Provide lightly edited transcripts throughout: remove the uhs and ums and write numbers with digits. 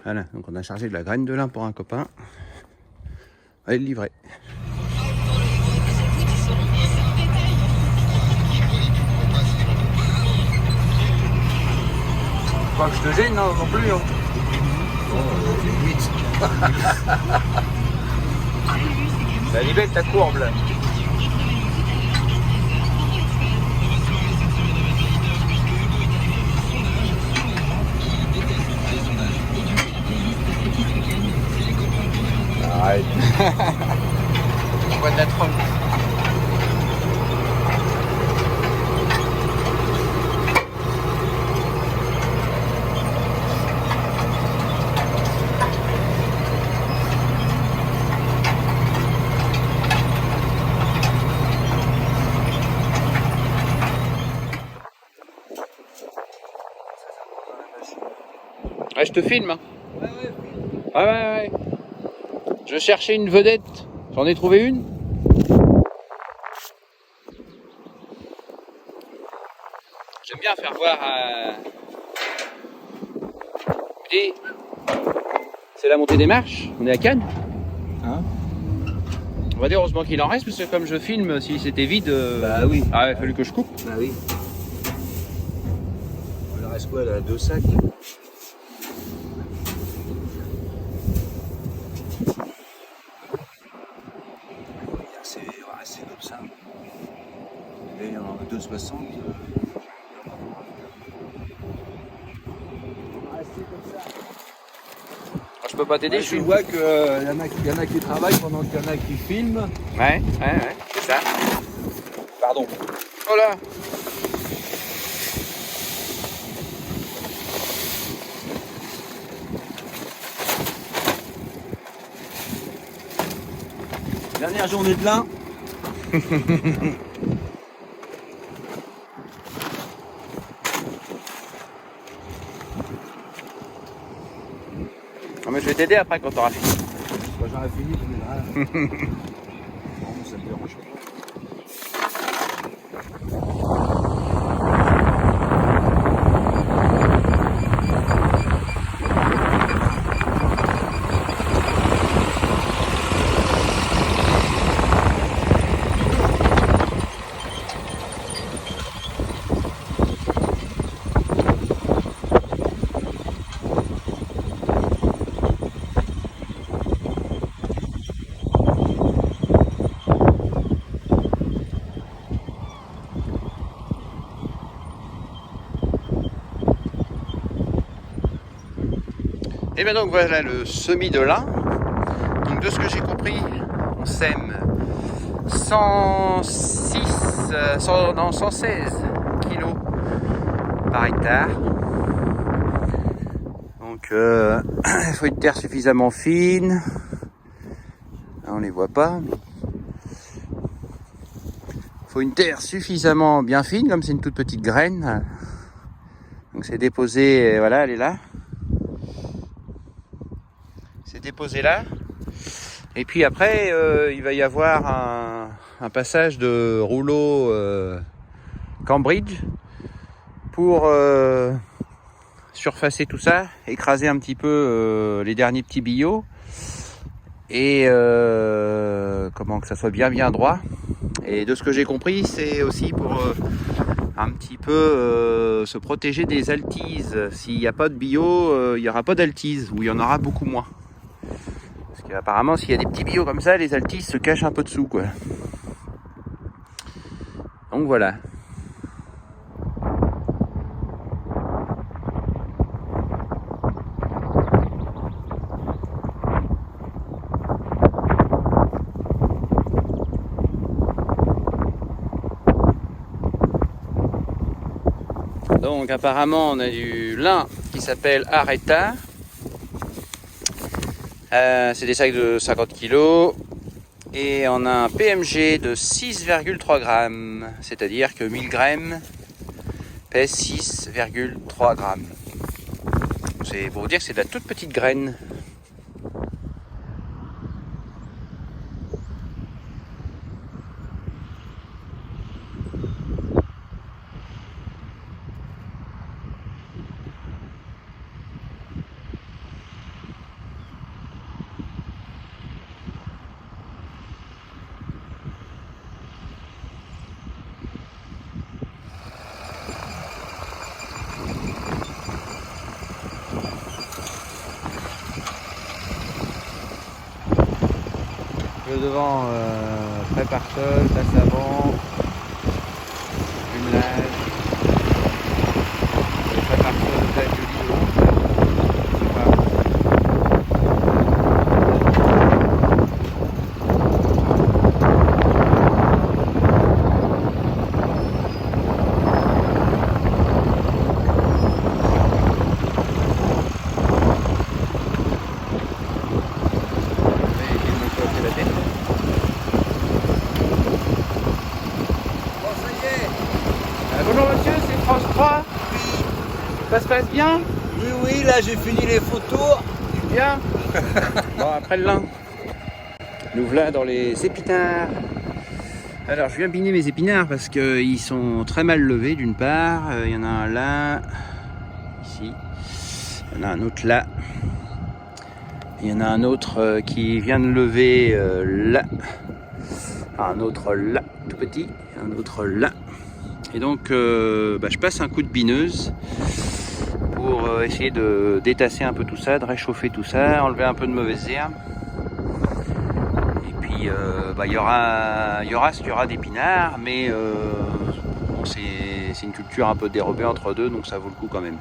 Voilà, donc on a chargé de la graine de lin pour un copain. Allez le livrer. Pas que je te gêne non plus. Hein. La libelle ta courbe là. Arrête. On voit de la trompe. Ah, je te filme. Ouais. Je cherchais une vedette. J'en ai trouvé une. J'aime bien faire voir à... Et c'est la montée des marches. On est à Cannes. Hein? On va dire heureusement qu'il en reste, parce que comme je filme, si c'était vide... Bah oui. Ah, il a fallu que je coupe. Bah oui. Il en reste quoi là? 2 sacs? C'est comme ça. Et en 2,60. Je peux pas t'aider, Ouais, je suis... Je vois qu'il y en a qui travaillent pendant qu'il y en a qui filment. Ouais, c'est ça. Pardon. Oh là. Dernière journée de lin. Non, mais je vais t'aider après quand t'auras fini. Quand j'aurai fini, tu m'aideras. Non, ça me dérange pas. Et bien donc voilà le semis de lin. Donc de ce que j'ai compris, on sème 116 kilos par hectare. Donc il faut une terre suffisamment fine. Là, on les voit pas. Il faut une terre suffisamment bien fine, comme c'est une toute petite graine. Donc c'est déposé, voilà, elle est là. Déposé là, et puis après il va y avoir un passage de rouleau Cambridge pour surfacer tout ça, écraser un petit peu les derniers petits billots et comment que ça soit bien droit. Et de ce que j'ai compris, c'est aussi pour un petit peu se protéger des altises. S'il n'y a pas de billots, il n'y aura pas d'altise, ou il y en aura beaucoup moins. Apparemment, s'il y a des petits billots comme ça, les altises se cachent un peu dessous, quoi. Donc voilà. Donc apparemment, on a du lin qui s'appelle Areta. C'est des sacs de 50 kg et on a un PMG de 6,3 grammes, c'est-à-dire que 1000 grammes pèse 6,3 grammes. C'est pour vous dire que c'est de la toute petite graine. Le devant, pré-pare-sol, passe avant, jumelage, le pré-pare-sol, plaque de devant. Bonjour monsieur, c'est France 3. Ça se passe bien? Oui, là j'ai fini les photos. Bien. Bon, après le lin, nous voilà dans les épinards. Alors je viens biner mes épinards parce qu'ils sont très mal levés d'une part. Il y en a un là, ici. Il y en a un autre là. Il y en a un autre qui vient de lever là. Un autre là, tout petit. Un autre là. Et donc je passe un coup de bineuse pour essayer de détasser un peu tout ça, de réchauffer tout ça, enlever un peu de mauvaises herbes. Et puis il y aura ce qu'il y aura d'épinards, mais bon, c'est une culture un peu dérobée entre deux, donc ça vaut le coup quand même.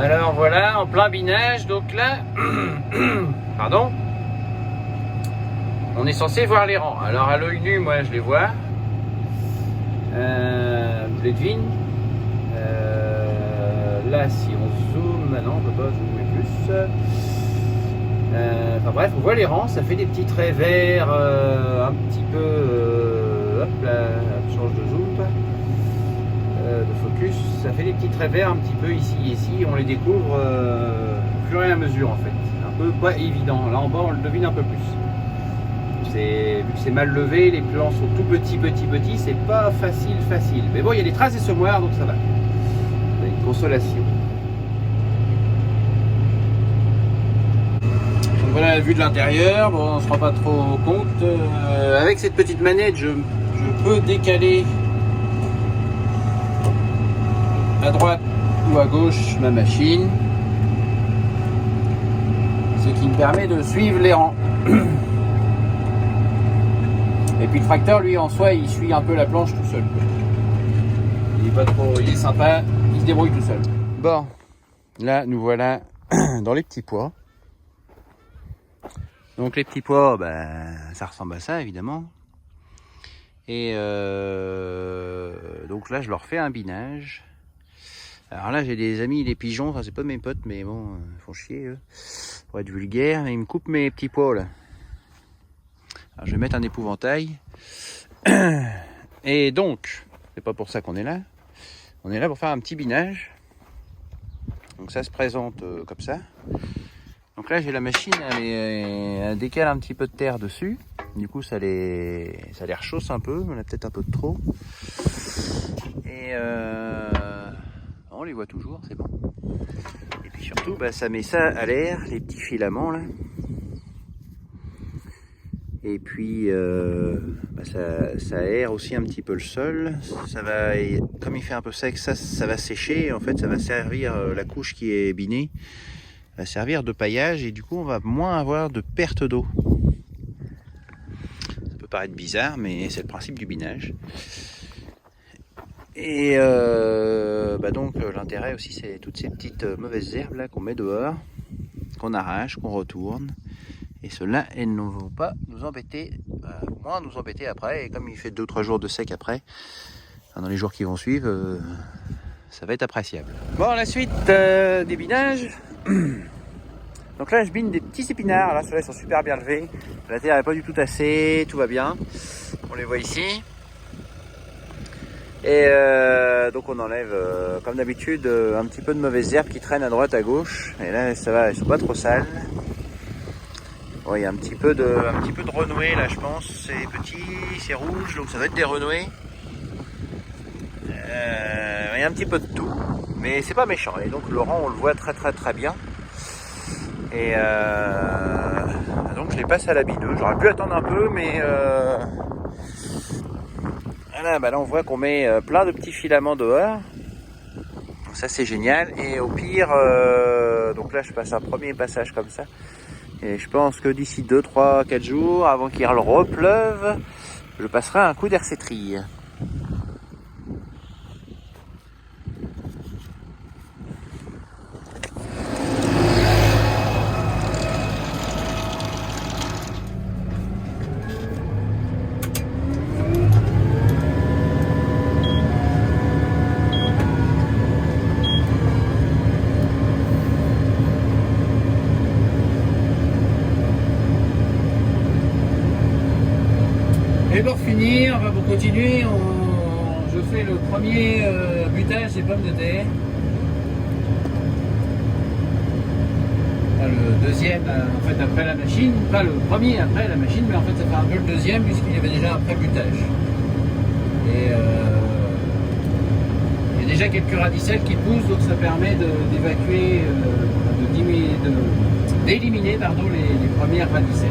Alors voilà, en plein binage, donc là, pardon, on est censé voir les rangs. Alors à l'œil nu, moi je les vois, je les devine. Là, si on zoome, non, on peut pas zoomer plus. Enfin bref, on voit les rangs, ça fait des petits traits verts, un petit peu, hop là, change de zoom. De focus, ça fait des petits traits verts un petit peu ici et ici, on les découvre au fur et à mesure en fait, un peu pas évident, là en bas on le devine un peu plus, vu que c'est mal levé, les plans sont tout petits, c'est pas facile, mais bon il y a des traces et semoirs donc ça va, c'est une consolation. Donc voilà la vue de l'intérieur, bon on se rend pas trop compte, avec cette petite manette je peux décaler à droite ou à gauche ma machine, ce qui me permet de suivre les rangs. Et puis le tracteur lui en soi il suit un peu la planche tout seul. Il est pas trop, il est sympa, il se débrouille tout seul. Bon, là nous voilà dans les petits pois. Donc les petits pois, ça ressemble à ça évidemment. Et donc là je leur fais un binage. Alors là j'ai des amis les pigeons, enfin c'est pas mes potes mais bon, ils font chier eux, pour être vulgaire, ils me coupent mes petits pois là. Alors je vais mettre un épouvantail. Et donc, c'est pas pour ça qu'on est là. On est là pour faire un petit binage. Donc ça se présente comme ça. Donc là j'ai la machine, elle décale un petit peu de terre dessus. Du coup ça les rechausse un peu, on a peut-être un peu de trop. Et on les voit toujours, c'est bon. Et puis surtout, ça met ça à l'air, les petits filaments là. Et puis ça aère aussi un petit peu le sol. Ça va, comme il fait un peu sec, ça va sécher. En fait, ça va servir, la couche qui est binée, va servir de paillage et du coup, on va moins avoir de perte d'eau. Ça peut paraître bizarre, mais c'est le principe du binage. Et donc l'intérêt aussi, c'est toutes ces petites mauvaises herbes là qu'on met dehors, qu'on arrache, qu'on retourne. Et ceux-là, elles ne vont pas nous embêter, moins nous embêter après. Et comme il fait 2 ou 3 jours de sec après, dans les jours qui vont suivre, ça va être appréciable. Bon, la suite des binages. Donc là, je bine des petits épinards. Là, ceux-là, ils sont super bien levés. La terre n'est pas du tout tassée, tout va bien. On les voit ici. Et donc on enlève comme d'habitude un petit peu de mauvaises herbes qui traînent à droite à gauche. Et là ça va, elles sont pas trop sales. Bon, il y a un petit peu de renouée là, je pense. C'est petit, c'est rouge, donc ça doit être des renouées. Il y a un petit peu de tout, mais c'est pas méchant. Et donc Laurent, on le voit très bien. Et donc je les passe à la bideuse. J'aurais pu attendre un peu, mais voilà, bah là on voit qu'on met plein de petits filaments dehors. Donc ça c'est génial. Et au pire, donc là je passe un premier passage comme ça. Et je pense que d'ici 2, 3, 4 jours, avant qu'il repleuve, je passerai un coup d'hercétrille. Et pour finir, pour continuer, je fais le premier butage des pommes de terre. Enfin, le deuxième, en fait, après la machine. Pas le premier après la machine, mais en fait, ça fait un peu le deuxième, puisqu'il y avait déjà un pré-butage. Et il y a déjà quelques radicelles qui poussent, donc ça permet d'évacuer, d'éliminer les premières radicelles.